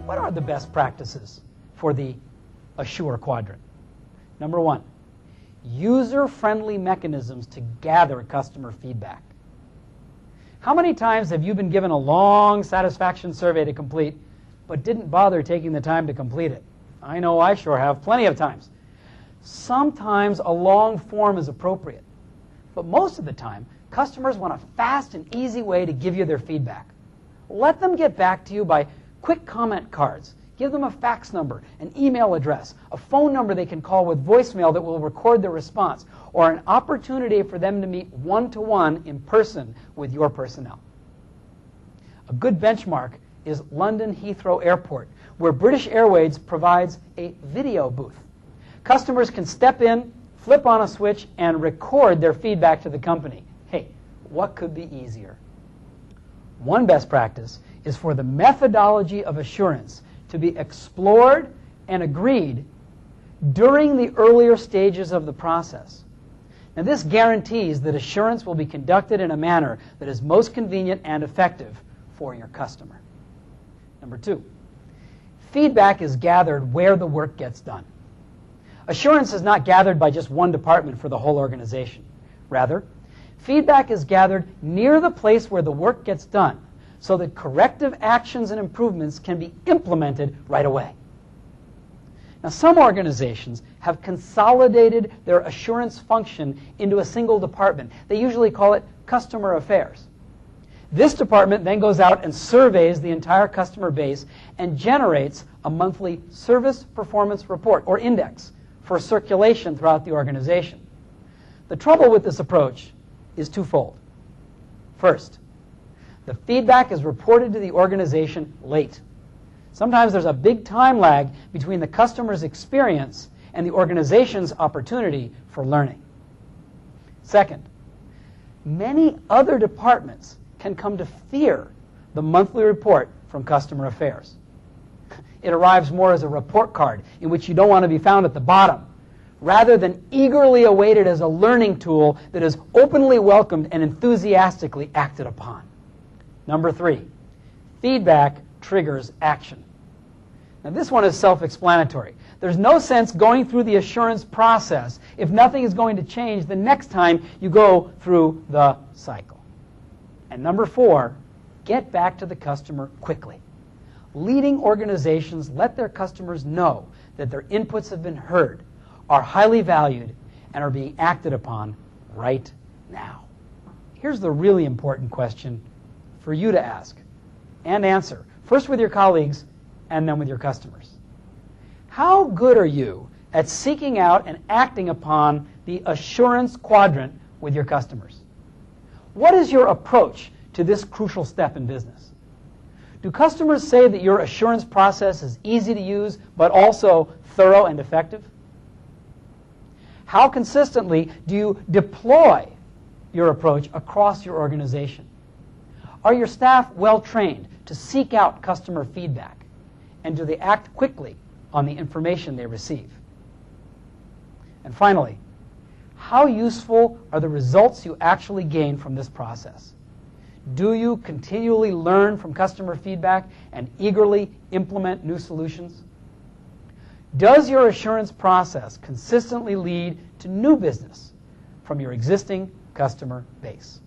What are the best practices for the Assure quadrant? Number one, user-friendly mechanisms to gather customer feedback. How many times have you been given a long satisfaction survey to complete, but didn't bother taking the time to complete it? I know I sure have, plenty of times. Sometimes a long form is appropriate, but most of the time, customers want a fast and easy way to give you their feedback. Let them get back to you by quick comment cards. Give them a fax number, an email address, a phone number they can call with voicemail that will record their response, or an opportunity for them to meet one-to-one in person with your personnel. A good benchmark is London Heathrow Airport, where British Airways provides a video booth. Customers can step in, flip on a switch, and record their feedback to the company. Hey, what could be easier? One best practice is for the methodology of assurance to be explored and agreed during the earlier stages of the process. Now, this guarantees that assurance will be conducted in a manner that is most convenient and effective for your customer. Number two, feedback is gathered where the work gets done. Assurance is not gathered by just one department for the whole organization. Rather, feedback is gathered near the place where the work gets done, so that corrective actions and improvements can be implemented right away. Now, some organizations have consolidated their assurance function into a single department. They usually call it customer affairs. This department then goes out and surveys the entire customer base and generates a monthly service performance report, or index, for circulation throughout the organization. The trouble with this approach is twofold. First, the feedback is reported to the organization late. Sometimes there's a big time lag between the customer's experience and the organization's opportunity for learning. Second, many other departments can come to fear the monthly report from customer affairs. It arrives more as a report card in which you don't want to be found at the bottom, rather than eagerly awaited as a learning tool that is openly welcomed and enthusiastically acted upon. Number three, feedback triggers action. Now, this one is self-explanatory. There's no sense going through the assurance process if nothing is going to change the next time you go through the cycle. And number four, get back to the customer quickly. Leading organizations let their customers know that their inputs have been heard, are highly valued, and are being acted upon right now. Here's the really important question for you to ask and answer, first with your colleagues and then with your customers. How good are you at seeking out and acting upon the assurance quadrant with your customers? What is your approach to this crucial step in business? Do customers say that your assurance process is easy to use but also thorough and effective? How consistently do you deploy your approach across your organization? Are your staff well trained to seek out customer feedback? And do they act quickly on the information they receive? And finally, how useful are the results you actually gain from this process? Do you continually learn from customer feedback and eagerly implement new solutions? Does your assurance process consistently lead to new business from your existing customer base?